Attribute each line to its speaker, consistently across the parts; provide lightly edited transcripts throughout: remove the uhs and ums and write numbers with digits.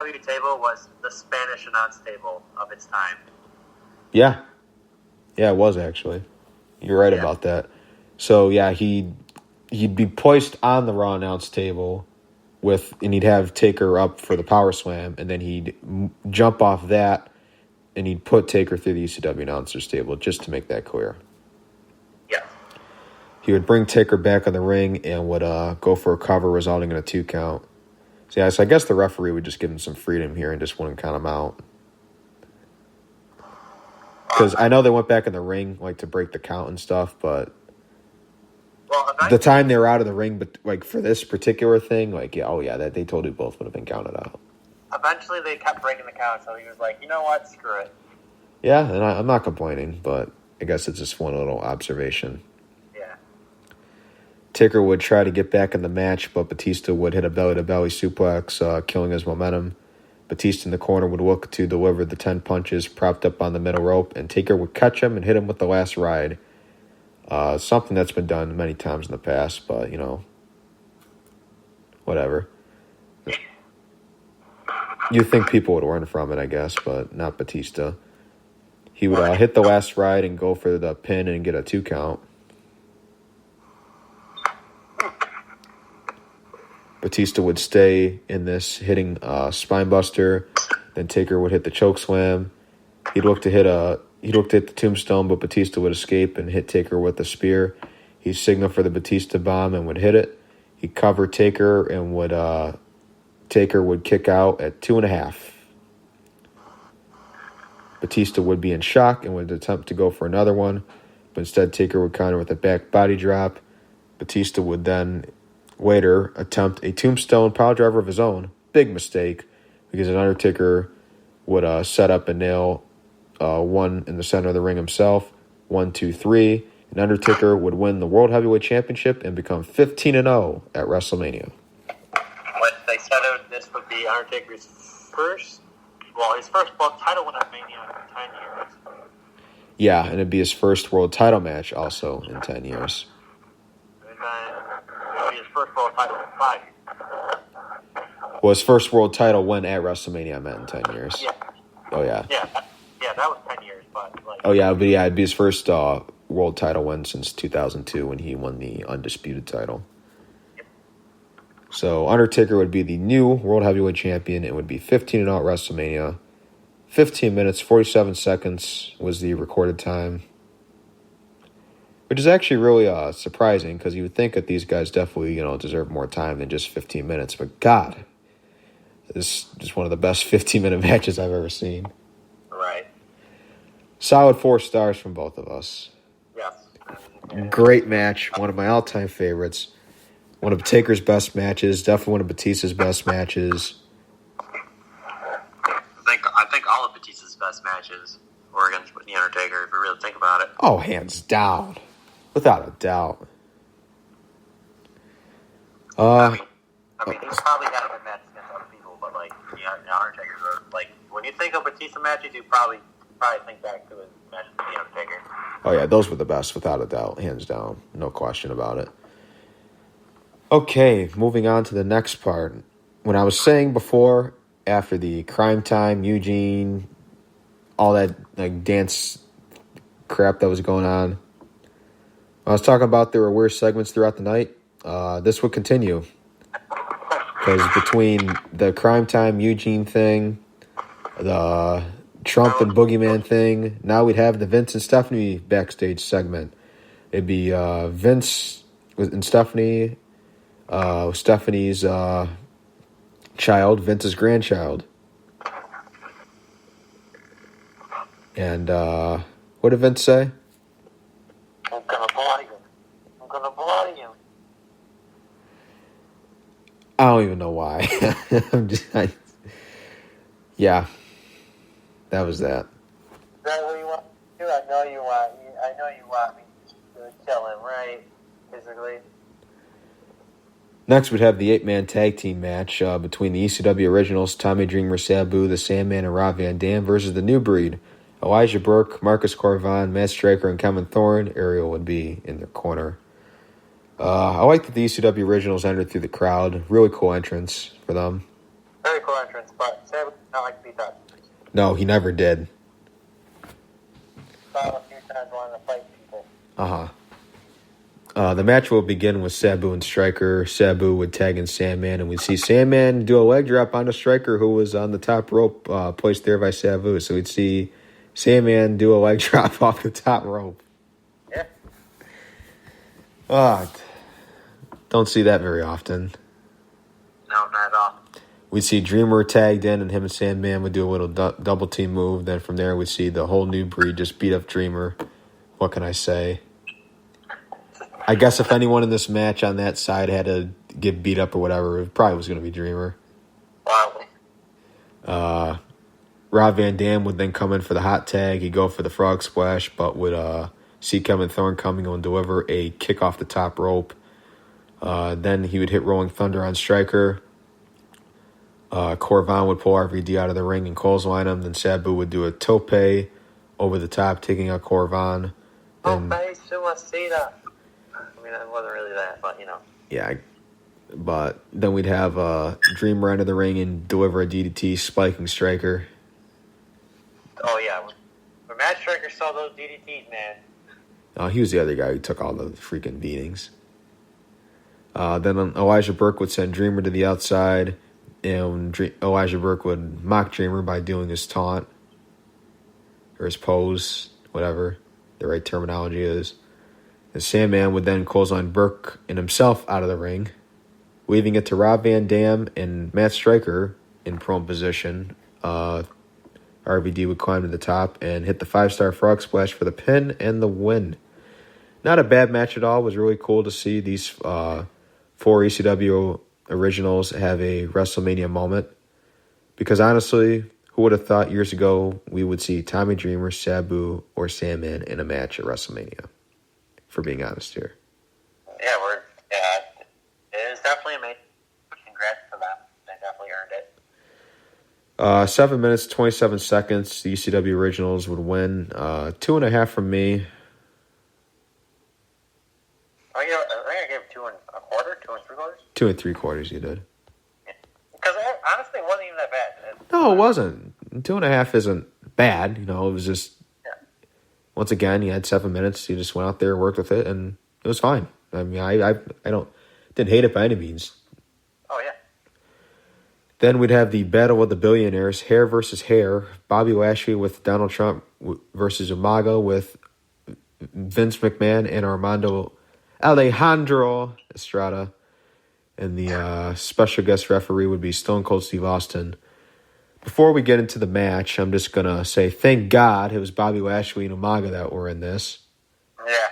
Speaker 1: WWE table was the Spanish announce table of its time.
Speaker 2: Yeah. Yeah, it was actually. You're right about that. So, yeah, he'd be placed on the Raw announce table and he'd have Taker up for the power slam, and then he'd jump off that, and he'd put Taker through the ECW announcers table, just to make that clear.
Speaker 1: Yeah.
Speaker 2: He would bring Taker back on the ring and would go for a cover, resulting in a 2 count. So, yeah, so I guess the referee would just give him some freedom here and just wouldn't count him out. Because I know they went back in the ring, like, to break the count and stuff, but the time they were out of the ring, but like for this particular thing, like, they totally both would have been counted out.
Speaker 1: Eventually, they kept breaking the count, so he was like, you know what, screw it.
Speaker 2: Yeah, and I'm not complaining, but I guess it's just one little observation.
Speaker 1: Yeah.
Speaker 2: Taker would try to get back in the match, but Batista would hit a belly-to-belly suplex, killing his momentum. Batista in the corner would look to deliver the 10 punches propped up on the middle rope, and Taker would catch him and hit him with the last ride. Something that's been done many times in the past, but, whatever. You think people would learn from it, I guess, but not Batista. He would hit the last ride and go for the pin and get a 2 count. Batista would stay in this, hitting Spinebuster. Then Taker would hit the choke slam. He'd look to hit the tombstone, but Batista would escape and hit Taker with a spear. He'd signal for the Batista bomb and would hit it. He'd cover Taker and Taker would kick out at 2.5. Batista would be in shock and would attempt to go for another one, but instead Taker would counter with a back body drop. Batista would then later attempt a tombstone pile driver of his own. Big mistake, because an Undertaker would set up and nail one in the center of the ring himself. 1, 2, 3. And Undertaker would win the World Heavyweight Championship and become 15-0 at WrestleMania.
Speaker 1: What they said this would be Undertaker's his first world title win at Mania in 10 years.
Speaker 2: Yeah, and it'd be his first world title match also in 10 years.
Speaker 1: And then it would be his first world title in 5 years.
Speaker 2: Well, his first world title win at WrestleMania, I meant in 10 years.
Speaker 1: Yeah.
Speaker 2: Oh, yeah.
Speaker 1: Yeah, that was 10 years, but like...
Speaker 2: Oh, yeah, but yeah, it'd be his first world title win since 2002 when he won the Undisputed title.
Speaker 1: Yep.
Speaker 2: So Undertaker would be the new World Heavyweight Champion. It would be 15-0 at WrestleMania. 15 minutes, 47 seconds was the recorded time. Which is actually really surprising, because you would think that these guys definitely, deserve more time than just 15 minutes. But God, this is just one of the best 15-minute matches I've ever seen.
Speaker 1: Right.
Speaker 2: Solid 4 stars from both of us.
Speaker 1: Yes.
Speaker 2: Great match. One of my all-time favorites. One of Taker's best matches. Definitely one of Batista's best matches.
Speaker 1: I think all of Batista's best matches were against The Undertaker, if you really think about it.
Speaker 2: Oh, hands down. Without a doubt.
Speaker 1: I mean, he's probably had a good match against other people, but The Undertaker's are, when you think of Batista matches, you probably think back to his matches with The Undertaker.
Speaker 2: Oh, yeah, those were the best, without a doubt. Hands down. No question about it. Okay, moving on to the next part. When I was saying before, after the Crime Time, Eugene, all that dance crap that was going on, I was talking about there were weird segments throughout the night. This would continue. Because between the Crime Time, Eugene thing, the Trump and Boogeyman thing, now we'd have the Vince and Stephanie backstage segment. It'd be Vince and Stephanie, Stephanie's child, Vince's grandchild. And what did Vince say?
Speaker 1: I'm gonna body you. I'm gonna body you.
Speaker 2: I don't even know why. Yeah, that was that.
Speaker 1: Is that what you want to do? I know you want me to kill him, right? Physically.
Speaker 2: Next, we'd have the 8-man tag team match between the ECW originals, Tommy Dreamer, Sabu, the Sandman, and Rob Van Dam versus the New Breed. Elijah Burke, Marcus Corvan, Matt Striker, and Kevin Thorne. Ariel would be in their corner. I like that the ECW originals entered through the crowd. Really cool entrance for them.
Speaker 1: Very cool entrance, but Sabu did not like to be touched.
Speaker 2: No, he never did.
Speaker 1: Saw him a few times wanting to fight people.
Speaker 2: The match will begin with Sabu and Stryker. Sabu would tag in Sandman, and we'd see Sandman do a leg drop on the Stryker, who was on the top rope, placed there by Sabu. So we'd see Sandman do a leg drop off the top rope.
Speaker 1: Yeah.
Speaker 2: Don't see that very often.
Speaker 1: No, not at all.
Speaker 2: We'd see Dreamer tagged in, and him and Sandman would do a little double team move. Then from there, we'd see the whole New Breed just beat up Dreamer. What can I say? I guess if anyone in this match on that side had to get beat up or whatever, it probably was going to be Dreamer.
Speaker 1: Probably.
Speaker 2: Rob Van Dam would then come in for the hot tag. He'd go for the frog splash, but would see Kevin Thorne coming and deliver a kick off the top rope. Then he would hit Rolling Thunder on Stryker. Corvan would pull RVD out of the ring and clothesline him. Then Sabu would do a tope over the top, taking out Corvan.
Speaker 1: Tope Suicida. I mean, it wasn't really that, but, you know.
Speaker 2: Yeah, but then we'd have Dreamer enter the ring and deliver a DDT, spiking Stryker.
Speaker 1: Oh, yeah. When Matt Stryker saw those DDTs, man.
Speaker 2: He was the other guy who took all the freaking beatings. Then Elijah Burke would send Dreamer to the outside, and Elijah Burke would mock Dreamer by doing his taunt, or his pose, whatever the right terminology is. And Sandman would then clothesline Burke and himself out of the ring, leaving it to Rob Van Dam and Matt Stryker in prone position. RVD would climb to the top and hit the 5-star frog splash for the pin and the win. Not a bad match at all. It was really cool to see these 4 ECW originals have a WrestleMania moment. Because honestly, who would have thought years ago we would see Tommy Dreamer, Sabu, or Sandman in a match at WrestleMania? For being honest here.
Speaker 1: Yeah, it is definitely amazing. Congrats to them. They definitely earned it.
Speaker 2: 7 minutes, 27 seconds. The ECW originals would win. 2.5 from me.
Speaker 1: I think I gave 2 1/4, 2 3/4.
Speaker 2: 2 3/4 you did.
Speaker 1: Because honestly, it wasn't even that bad.
Speaker 2: No, it wasn't. 2.5 isn't bad. You know, it was just, once again, you had 7 minutes. You just went out there, worked with it, and it was fine. I mean, I didn't hate it by any means.
Speaker 1: Oh, yeah.
Speaker 2: Then we'd have the Battle of the Billionaires, hair versus hair. Bobby Lashley with Donald Trump versus Umaga with Vince McMahon and Alejandro Estrada. And the special guest referee would be Stone Cold Steve Austin. Before we get into the match, I'm just going to say thank God it was Bobby Lashley and Umaga that were in this.
Speaker 1: Yeah.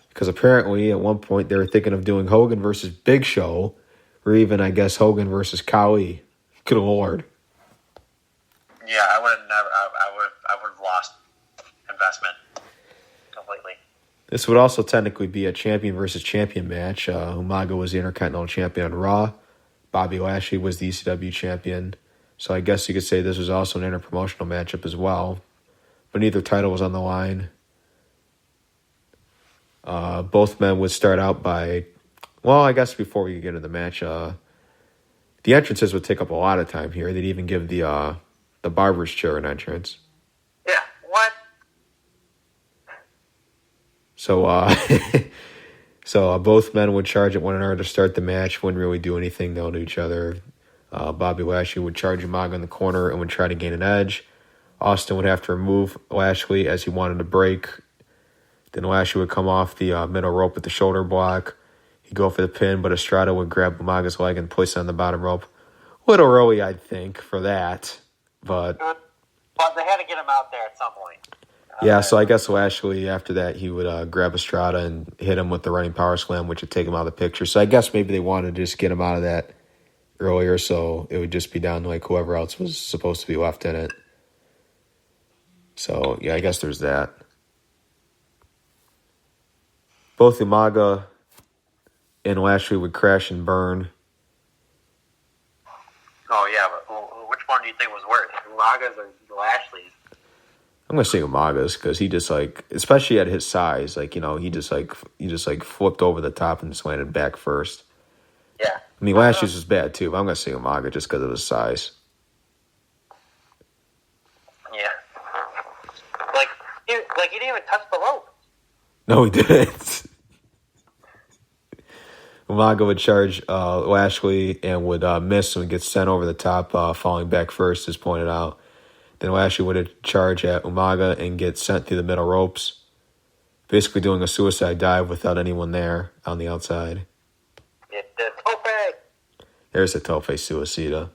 Speaker 2: Because apparently at one point they were thinking of doing Hogan versus Big Show, or even, I guess, Hogan versus Khali. Good Lord.
Speaker 1: Yeah, I would have lost investment completely.
Speaker 2: This would also technically be a champion versus champion match. Umaga was the Intercontinental Champion on Raw. Bobby Lashley was the ECW champion. So I guess you could say this was also an interpromotional matchup as well. But neither title was on the line. Both men would start out by... Well, I guess before we get into the match, the entrances would take up a lot of time here. They'd even give the barber's chair an entrance.
Speaker 1: Yeah, what?
Speaker 2: So both men would charge at one another to start the match. Wouldn't really do anything though to each other. Bobby Lashley would charge Umaga in the corner and would try to gain an edge. Austin would have to remove Lashley as he wanted to break. Then Lashley would come off the middle rope with the shoulder block. He'd go for the pin, but Estrada would grab Umaga's leg and place it on the bottom rope. Little early, I'd think, for that. But
Speaker 1: they had to get him out there at some point.
Speaker 2: Yeah, so I guess Lashley, after that, he would grab Estrada and hit him with the running power slam, which would take him out of the picture. So I guess maybe they wanted to just get him out of that earlier, so it would just be down to like whoever else was supposed to be left in it. So, yeah, I guess there's that. Both Umaga and Lashley would crash and burn.
Speaker 1: Oh, yeah, but which one do you think was worse, Umaga's or Lashley's?
Speaker 2: I'm gonna say Umaga's because he just like, especially at his size, like, you know, he just flipped over the top and landed back first.
Speaker 1: Yeah,
Speaker 2: I mean Lashley's was bad too, but I'm gonna say Umaga just because of his size.
Speaker 1: didn't even touch the rope.
Speaker 2: No, he didn't. Umaga would charge Lashley and would miss and get sent over the top, falling back first, as pointed out. Then Lashley would charge at Umaga and get sent through the middle ropes, basically doing a suicide dive without anyone there on the outside.
Speaker 1: It's the tope.
Speaker 2: There's a tope suicida.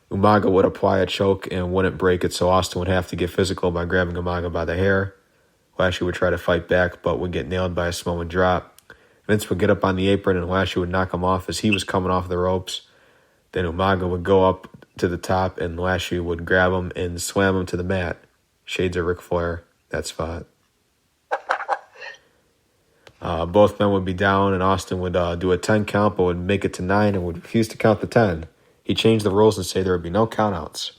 Speaker 2: Umaga would apply a choke and wouldn't break it, so Austin would have to get physical by grabbing Umaga by the hair. Lashley would try to fight back, but would get nailed by a Samoan drop. Vince would get up on the apron and Lashley would knock him off as he was coming off the ropes. Then Umaga would go up to the top and Lashley would grab him and slam him to the mat. Shades of Ric Flair, that spot. Both men would be down and Austin would do a 10 count but would make it to 9 and would refuse to count the 10. He changed the rules and say there would be no countouts.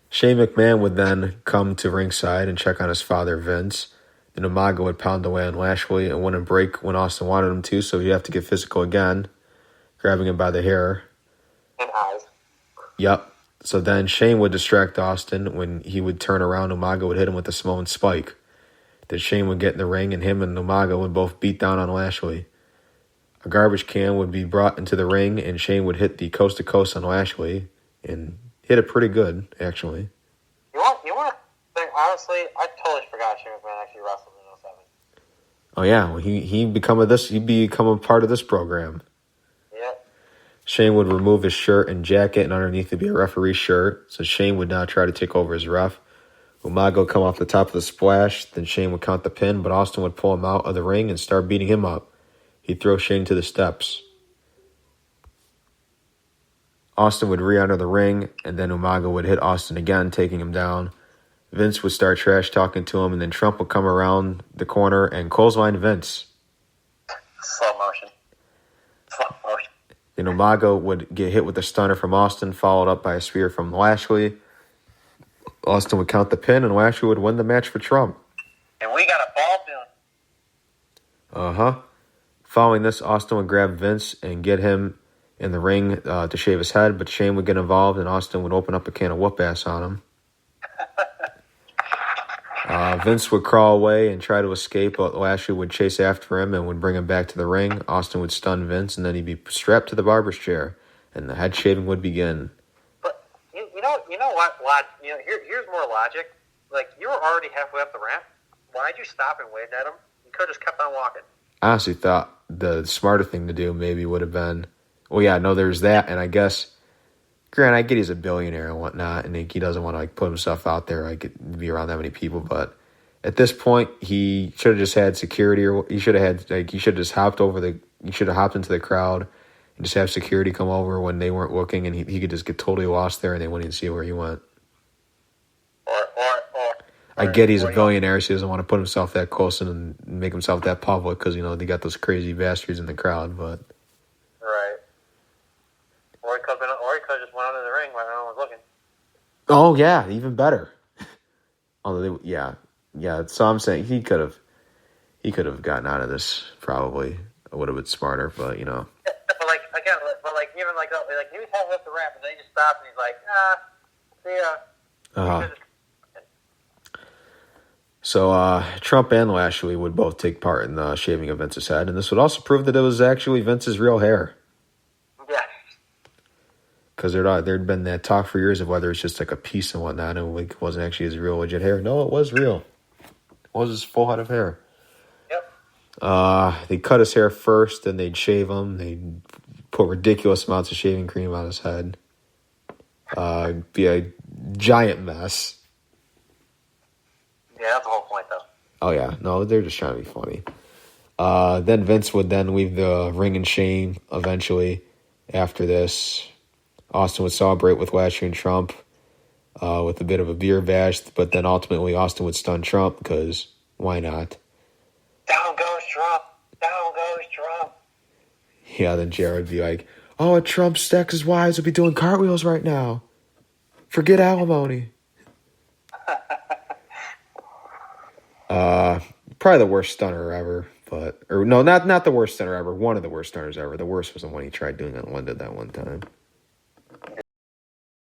Speaker 2: Shane McMahon would then come to ringside and check on his father, Vince. Then Umaga would pound away on Lashley and wouldn't break when Austin wanted him to, so he'd have to get physical again, grabbing him by the hair.
Speaker 1: And eyes.
Speaker 2: Yep. So then Shane would distract Austin. When he would turn around, Umaga would hit him with a Samoan spike. Then Shane would get in the ring, and him and Umaga would both beat down on Lashley. A garbage can would be brought into the ring, and Shane would hit the coast-to-coast on Lashley, and hit it pretty good, actually.
Speaker 1: You want to think, honestly, I totally forgot Shane McMahon actually wrestled in 07.
Speaker 2: Oh, yeah. Well, he'd become a part of this program.
Speaker 1: Yep.
Speaker 2: Shane would remove his shirt and jacket, and underneath would be a referee's shirt, so Shane would now try to take over as ref. Umaga would come off the top of the splash, then Shane would count the pin, but Austin would pull him out of the ring and start beating him up. He'd throw Shane to the steps. Austin would re-enter the ring, and then Umaga would hit Austin again, taking him down. Vince would start trash talking to him, and then Trump would come around the corner and clothesline Vince.
Speaker 1: Slow motion.
Speaker 2: Then Umaga would get hit with a stunner from Austin, followed up by a spear from Lashley. Austin would count the pin, and Lashley would win the match for Trump.
Speaker 1: And we got a ball down.
Speaker 2: Uh-huh. Following this, Austin would grab Vince and get him in the ring to shave his head, but Shane would get involved, and Austin would open up a can of whoop-ass on him. Vince would crawl away and try to escape, but Lashley would chase after him and would bring him back to the ring. Austin would stun Vince, and then he'd be strapped to the barber's chair, and the head shaving would begin.
Speaker 1: But you know what? Here's more logic. Like, you were already halfway up the ramp. Why'd you stop and wave at him? You could have just kept on walking.
Speaker 2: I honestly thought the smarter thing to do maybe would have been, well, yeah, no, there's that, and I guess, granted, I get he's a billionaire and whatnot, and he doesn't want to put himself out there be around that many people, but at this point, he should have just had security, or he should have just hopped into the crowd and just have security come over when they weren't looking, and he could just get totally lost there, and they wouldn't even see where he went. I get he's a billionaire, so he doesn't want to put himself that close and make himself that public because, they got those crazy bastards in the crowd, but...
Speaker 1: Right. Or he could have just went under the ring while no one was looking.
Speaker 2: Oh, yeah, even better. Yeah, so I'm saying he could have gotten out of this, probably. It would have been smarter, but,
Speaker 1: Yeah, but even he was halfway up the ramp, and then he just stopped, and he's like, see ya.
Speaker 2: Uh-huh. So Trump and Lashley would both take part in the shaving of Vince's head, and this would also prove that it was actually Vince's real hair.
Speaker 1: Yeah.
Speaker 2: Because there'd been that talk for years of whether it's just like a piece and whatnot, and it wasn't actually his real legit hair. No, it was real. It was his full head of hair.
Speaker 1: Yep.
Speaker 2: They'd cut his hair first, then they'd shave him. They'd put ridiculous amounts of shaving cream on his head. Be a giant mess.
Speaker 1: Yeah, that's the whole point, though.
Speaker 2: Oh, yeah. No, they're just trying to be funny. Then Vince would then leave the ring in shame eventually after this. Austin would celebrate with Lashley and Trump with a bit of a beer bash, but then ultimately Austin would stun Trump because why not?
Speaker 1: Down goes Trump. Down goes Trump.
Speaker 2: Yeah, then Jared would be like, oh, a Trump stacks his wives would be doing cartwheels right now. Forget alimony. Probably the worst stunner ever, not the worst stunner ever. One of the worst stunners ever. The worst was the one he tried doing on London that one time.